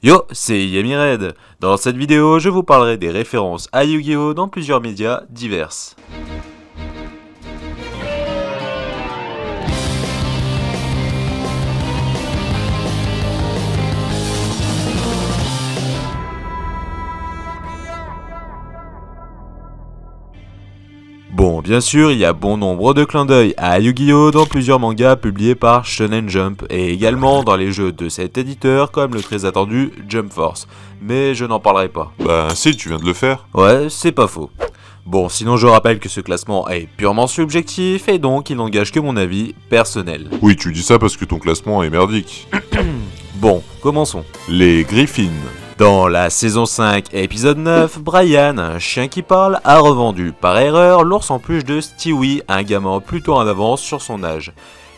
Yo, c'est Yamired. Dans cette vidéo, je vous parlerai des références à Yu-Gi-Oh dans plusieurs médias divers. Bon, bien sûr, il y a bon nombre de clins d'œil à Yu-Gi-Oh dans plusieurs mangas publiés par Shonen Jump et également dans les jeux de cet éditeur comme le très attendu Jump Force, mais je n'en parlerai pas. Bah si, tu viens de le faire. Ouais, c'est pas faux. Bon, sinon je rappelle que ce classement est purement subjectif et donc il n'engage que mon avis personnel. Oui, tu dis ça parce que ton classement est merdique. Bon, commençons. Les Griffins. Dans la saison 5, épisode 9, Brian, un chien qui parle, a revendu par erreur l'ours en peluche de Stewie, un gamin plutôt en avance sur son âge.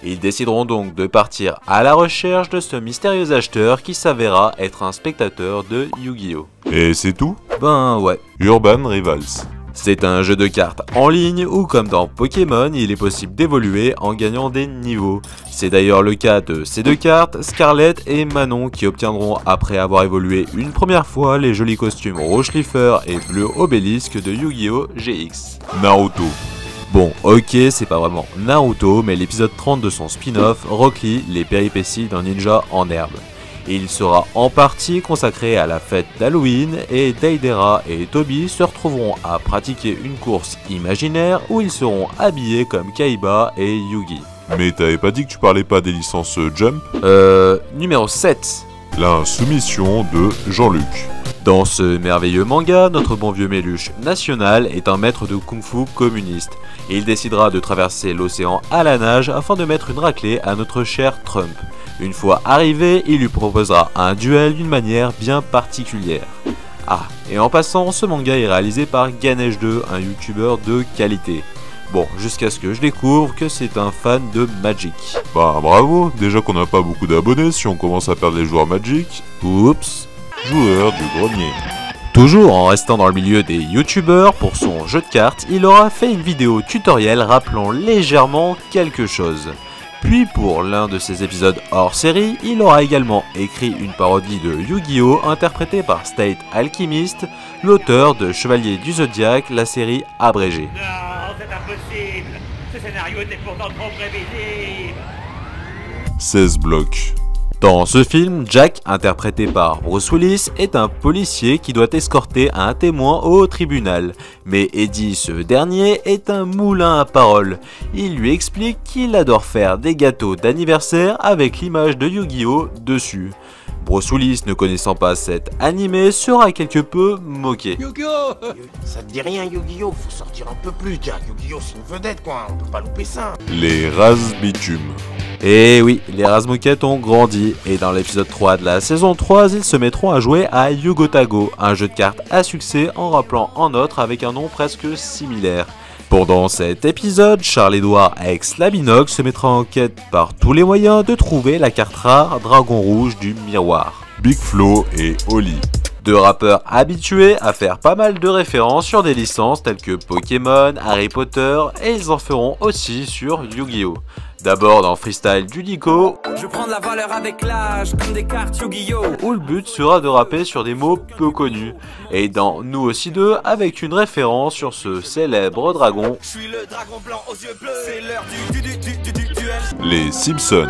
Ils décideront donc de partir à la recherche de ce mystérieux acheteur qui s'avéra être un spectateur de Yu-Gi-Oh! Et c'est tout? Ben ouais. Urban Rivals. C'est un jeu de cartes en ligne où, comme dans Pokémon, il est possible d'évoluer en gagnant des niveaux. C'est d'ailleurs le cas de ces deux cartes, Scarlet et Manon, qui obtiendront, après avoir évolué une première fois, les jolis costumes rouge Slifer et bleu Obélisque de Yu-Gi-Oh! GX. Naruto. Bon, ok, c'est pas vraiment Naruto, mais l'épisode 30 de son spin-off, Rock Lee, les péripéties d'un ninja en herbe. Il sera en partie consacré à la fête d'Halloween et Deidara et Toby se retrouveront à pratiquer une course imaginaire où ils seront habillés comme Kaiba et Yugi. Mais t'avais pas dit que tu parlais pas des licences Jump? Numéro 7. L'insoumission de Jean-Luc. Dans ce merveilleux manga, notre bon vieux Méluche national est un maître de kung-fu communiste. Et il décidera de traverser l'océan à la nage afin de mettre une raclée à notre cher Trump. Une fois arrivé, il lui proposera un duel d'une manière bien particulière. Ah, et en passant, ce manga est réalisé par Ganesh2, un youtubeur de qualité. Bon, jusqu'à ce que je découvre que c'est un fan de Magic. Bah bravo, déjà qu'on n'a pas beaucoup d'abonnés si on commence à perdre les joueurs Magic. Oups. Joueur du grenier. Toujours en restant dans le milieu des youtubeurs, pour son jeu de cartes, il aura fait une vidéo tutoriel rappelant légèrement quelque chose. Puis pour l'un de ses épisodes hors série, il aura également écrit une parodie de Yu-Gi-Oh! Interprétée par State Alchemist, l'auteur de Chevalier du Zodiaque, la série abrégée. Non, c'est impossible. Ce scénario était pourtant trop prévisible. 16 blocs. Dans ce film, Jack, interprété par Bruce Willis, est un policier qui doit escorter un témoin au tribunal. Mais Eddie, ce dernier, est un moulin à paroles. Il lui explique qu'il adore faire des gâteaux d'anniversaire avec l'image de Yu-Gi-Oh! Dessus. Bruce Willis, ne connaissant pas cet animé, sera quelque peu moqué. Yu-Gi-Oh! Ça te dit rien, Yu-Gi-Oh! Faut sortir un peu plus, Jack. Yu-Gi-Oh! C'est une vedette, quoi. On peut pas louper ça. Les Razbitume. Et oui, les Razmoquettes ont grandi, et dans l'épisode 3 de la saison 3, ils se mettront à jouer à Yu-Go-Tago, un jeu de cartes à succès en rappelant un autre avec un nom presque similaire. Pendant cet épisode, Charles-Édouard ex-Labinox se mettra en quête par tous les moyens de trouver la carte rare Dragon Rouge du miroir. Big Flo et Oli. Deux rappeurs habitués à faire pas mal de références sur des licences telles que Pokémon, Harry Potter, et ils en feront aussi sur Yu-Gi-Oh! D'abord dans Freestyle du Nico, je prends de la valeur avec l'âge, comme des cartes Yu-Gi-Oh! Où le but sera de rapper sur des mots peu connus, et dans Nous aussi deux, avec une référence sur ce célèbre dragon. Je suis le dragon blanc aux yeux bleus, c'est l'heure du duel. Les Simpsons.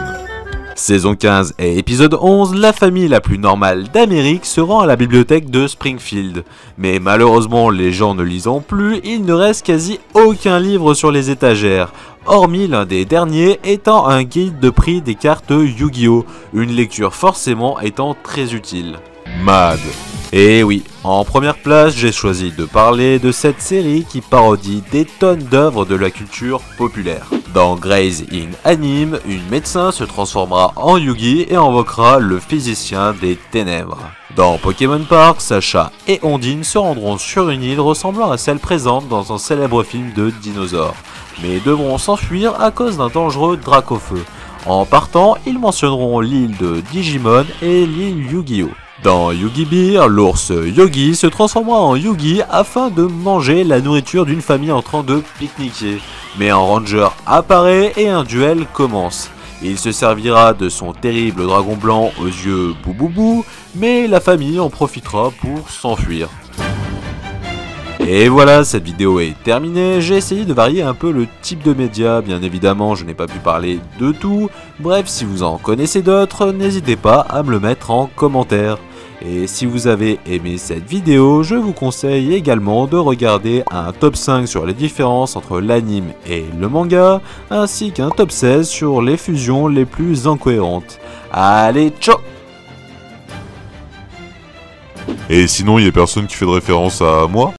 Saison 15 et épisode 11, la famille la plus normale d'Amérique se rend à la bibliothèque de Springfield. Mais malheureusement, les gens ne lisant plus, il ne reste quasi aucun livre sur les étagères. Hormis l'un des derniers étant un guide de prix des cartes Yu-Gi-Oh! Une lecture forcément étant très utile. Mad. Et oui, en première place, j'ai choisi de parler de cette série qui parodie des tonnes d'œuvres de la culture populaire. Dans Grey's Anime, une médecin se transformera en Yugi et invoquera le physicien des ténèbres. Dans Pokémon Park, Sacha et Ondine se rendront sur une île ressemblant à celle présente dans un célèbre film de dinosaures, mais devront s'enfuir à cause d'un dangereux Dracofeu. En partant, ils mentionneront l'île de Digimon et l'île Yu-Gi-Oh! Dans Yugi Beer, l'ours Yogi se transformera en Yugi afin de manger la nourriture d'une famille en train de pique-niquer. Mais un ranger apparaît et un duel commence. Il se servira de son terrible dragon blanc aux yeux bouboubou, mais la famille en profitera pour s'enfuir. Et voilà, cette vidéo est terminée. J'ai essayé de varier un peu le type de média, bien évidemment je n'ai pas pu parler de tout. Bref, si vous en connaissez d'autres, n'hésitez pas à me le mettre en commentaire. Et si vous avez aimé cette vidéo, je vous conseille également de regarder un top 5 sur les différences entre l'anime et le manga, ainsi qu'un top 16 sur les fusions les plus incohérentes. Allez, ciao! Et sinon, il y a personne qui fait de référence à moi?